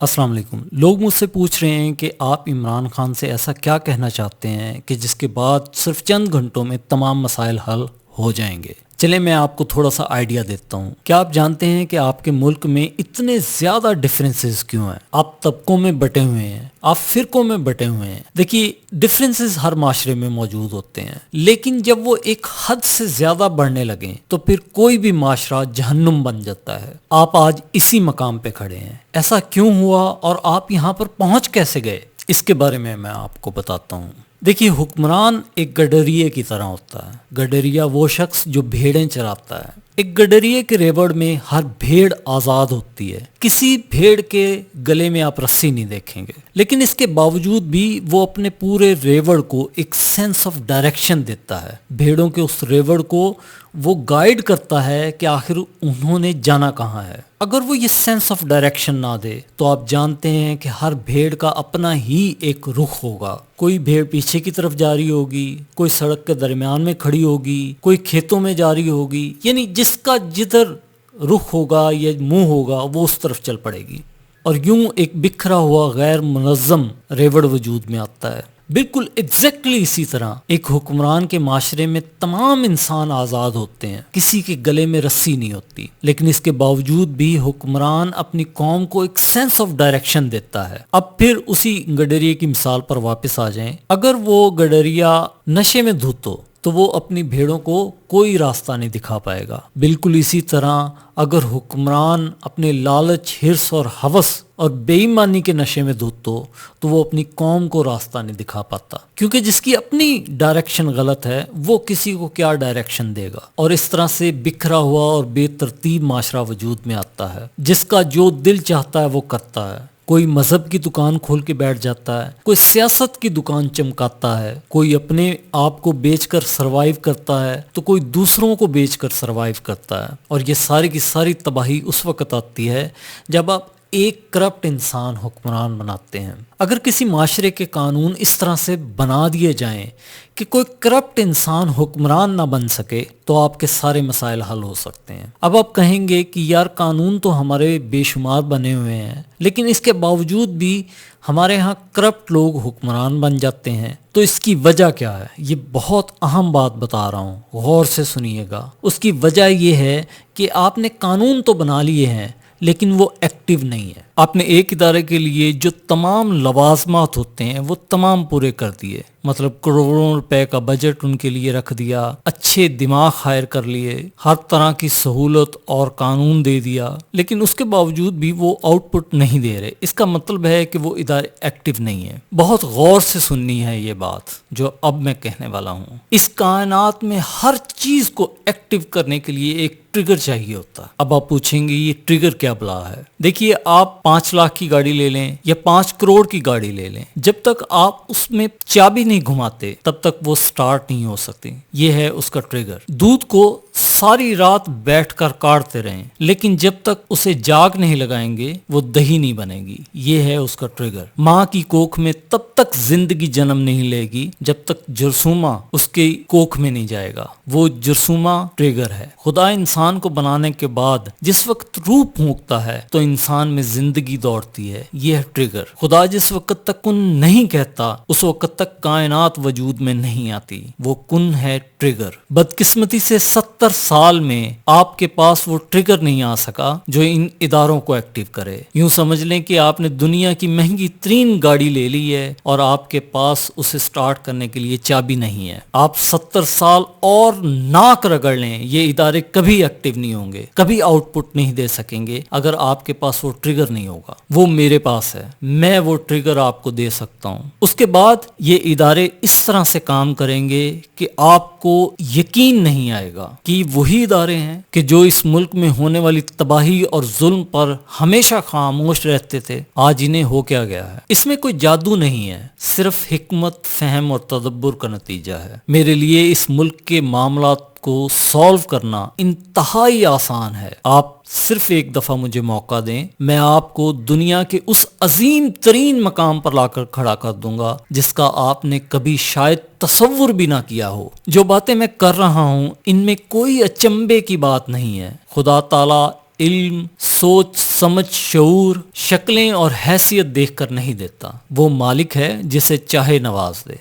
السلام علیکم۔ لوگ مجھ سے پوچھ رہے ہیں کہ آپ عمران خان سے ایسا کیا کہنا چاہتے ہیں کہ جس کے بعد صرف چند گھنٹوں میں تمام مسائل حل ہو جائیں گے۔ چلیں میں آپ کو تھوڑا سا آئیڈیا دیتا ہوں۔ کیا آپ جانتے ہیں کہ آپ کے ملک میں اتنے زیادہ ڈفرینسز کیوں ہیں؟ آپ طبقوں میں بٹے ہوئے ہیں، آپ فرقوں میں بٹے ہوئے ہیں۔ دیکھیے، ڈفرینسز ہر معاشرے میں موجود ہوتے ہیں، لیکن جب وہ ایک حد سے زیادہ بڑھنے لگیں تو پھر کوئی بھی معاشرہ جہنم بن جاتا ہے۔ آپ آج اسی مقام پہ کھڑے ہیں۔ ایسا کیوں ہوا اور آپ یہاں پر پہنچ کیسے گئے؟ اس کے بارے میں آپ کو بتاتا ہوں۔ دیکھیے، حکمران ایک گڈریے کی طرح ہوتا ہے۔ گڈریا وہ شخص جو بھیڑیں چراتا ہے۔ ایک گڈریے کے ریوڑ میں ہر بھیڑ آزاد ہوتی ہے، کسی بھیڑ کے گلے میں آپ رسی نہیں دیکھیں گے، لیکن اس کے باوجود بھی وہ اپنے پورے ریوڑ کو ایک سینس آف ڈائریکشن دیتا ہے۔ بھیڑوں کے اس ریوڑ کو وہ گائیڈ کرتا ہے کہ آخر انہوں نے جانا کہاں ہے۔ اگر وہ یہ سینس آف ڈائریکشن نہ دے تو آپ جانتے ہیں کہ ہر بھیڑ کا اپنا ہی ایک رخ ہوگا۔ کوئی بھیڑ پیچھے کی طرف جا رہی ہوگی، کوئی سڑک کے درمیان میں کھڑی ہوگی، کوئی کھیتوں میں جا رہی ہوگی، یعنی جس کا جدھر رخ ہوگا یا منہ ہوگا وہ اس طرف چل پڑے گی، اور یوں ایک بکھرا ہوا غیر منظم ریوڑ وجود میں آتا ہے۔ بالکل ایگزیکٹلی اسی طرح ایک حکمران کے معاشرے میں تمام انسان آزاد ہوتے ہیں، کسی کے گلے میں رسی نہیں ہوتی، لیکن اس کے باوجود بھی حکمران اپنی قوم کو ایک سینس آف ڈائریکشن دیتا ہے۔ اب پھر اسی گڈریے کی مثال پر واپس آ جائیں۔ اگر وہ گڈریا نشے میں دھت ہو تو وہ اپنی بھیڑوں کو کوئی راستہ نہیں دکھا پائے گا۔ بالکل اسی طرح اگر حکمران اپنے لالچ، حرص اور ہوس اور بے ایمانی کے نشے میں دھت ہو تو وہ اپنی قوم کو راستہ نہیں دکھا پاتا، کیونکہ جس کی اپنی ڈائریکشن غلط ہے وہ کسی کو کیا ڈائریکشن دے گا۔ اور اس طرح سے بکھرا ہوا اور بے ترتیب معاشرہ وجود میں آتا ہے۔ جس کا جو دل چاہتا ہے وہ کرتا ہے۔ کوئی مذہب کی دکان کھول کے بیٹھ جاتا ہے، کوئی سیاست کی دکان چمکاتا ہے، کوئی اپنے آپ کو بیچ کر سروائیو کرتا ہے تو کوئی دوسروں کو بیچ کر سروائیو کرتا ہے۔ اور یہ ساری کی ساری تباہی اس وقت آتی ہے جب آپ ایک کرپٹ انسان حکمران بناتے ہیں۔ اگر کسی معاشرے کے قانون اس طرح سے بنا دیے جائیں کہ کوئی کرپٹ انسان حکمران نہ بن سکے تو آپ کے سارے مسائل حل ہو سکتے ہیں۔ اب آپ کہیں گے کہ یار قانون تو ہمارے بے شمار بنے ہوئے ہیں، لیکن اس کے باوجود بھی ہمارے ہاں کرپٹ لوگ حکمران بن جاتے ہیں، تو اس کی وجہ کیا ہے؟ یہ بہت اہم بات بتا رہا ہوں، غور سے سنیے گا۔ اس کی وجہ یہ ہے کہ آپ نے قانون تو بنا لیے ہیں لیکن وہ ایکٹیو نہیں ہے۔ آپ نے ایک ادارے کے لیے جو تمام لوازمات ہوتے ہیں وہ تمام پورے کر دیے، مطلب کروڑوں روپے کا بجٹ ان کے لیے رکھ دیا، اچھے دماغ ہائر کر لیے، ہر طرح کی سہولت اور قانون دے دیا، لیکن اس کے باوجود بھی وہ آؤٹ پٹ نہیں دے رہے۔ اس کا مطلب ہے کہ وہ ادارے ایکٹیو نہیں ہیں۔ بہت غور سے سننی ہے یہ بات جو اب میں کہنے والا ہوں۔ اس کائنات میں ہر چیز کو ایکٹیو کرنے کے لیے ایک ٹریگر چاہیے ہوتا ہے۔ اب آپ پوچھیں گے یہ ٹریگر کیا بلا ہے؟ دیکھیے، آپ 5 لاکھ کی گاڑی لے لیں یا 5 کروڑ کی گاڑی لے لیں، جب تک آپ اس میں چابی نہیں گھماتے تب تک وہ سٹارٹ نہیں ہو سکتی۔ یہ ہے اس کا ٹریگر۔ دودھ کو ساری رات بیٹھ کر کاٹتے رہیں، لیکن جب تک اسے جاگ نہیں لگائیں گے وہ دہی نہیں بنے گی۔ یہ ہے اس کا ٹریگر۔ ماں کی کوکھ میں تب تک زندگی جنم نہیں لے گی جب تک جرثومہ اس کی کوکھ میں نہیں جائے گا۔ وہ جرثومہ ٹریگر ہے۔ خدا انسان کو بنانے کے بعد جس وقت روح پھونکتا ہے تو انسان میں زندگی دوڑتی ہے، یہ ہے ٹریگر۔ خدا جس وقت تک کن نہیں کہتا اس وقت تک کائنات وجود میں نہیں آتی، وہ کن ہے ٹریگر۔ بدقسمتی سے 70 سال میں آپ کے پاس وہ ٹریگر نہیں آ سکا جو ان اداروں کو ایکٹیو کرے۔ یوں سمجھ لیں کہ آپ نے دنیا کی مہنگی ترین گاڑی لے لی ہے اور آپ کے پاس اسے سٹارٹ کرنے کے لیے چابی نہیں ہے۔ آپ 70 سال اور ناک رگڑ لیں، یہ ادارے کبھی ایکٹیو نہیں ہوں گے، کبھی آؤٹ پٹ نہیں دے سکیں گے اگر آپ کے پاس وہ ٹریگر نہیں ہوگا۔ وہ میرے پاس ہے، میں وہ ٹریگر آپ کو دے سکتا ہوں۔ اس کے بعد یہ ادارے اس طرح سے کام کریں گے کہ آپ کو یقین نہیں آئے گا کہ وہی ادارے ہیں کہ جو اس ملک میں ہونے والی تباہی اور ظلم پر ہمیشہ خاموش رہتے تھے، آج انہیں ہو کیا گیا ہے۔ اس میں کوئی جادو نہیں ہے، صرف حکمت، فہم اور تدبر کا نتیجہ ہے۔ میرے لیے اس ملک کے معاملات کو سالو کرنا انتہائی آسان ہے۔ آپ صرف ایک دفعہ مجھے موقع دیں، میں آپ کو دنیا کے اس عظیم ترین مقام پر لا کر کھڑا کر دوں گا جس کا آپ نے کبھی شاید تصور بھی نہ کیا ہو۔ جو باتیں میں کر رہا ہوں ان میں کوئی اچنبے کی بات نہیں ہے۔ خدا تعالیٰ علم، سوچ، سمجھ، شعور، شکلیں اور حیثیت دیکھ کر نہیں دیتا، وہ مالک ہے جسے چاہے نواز دے۔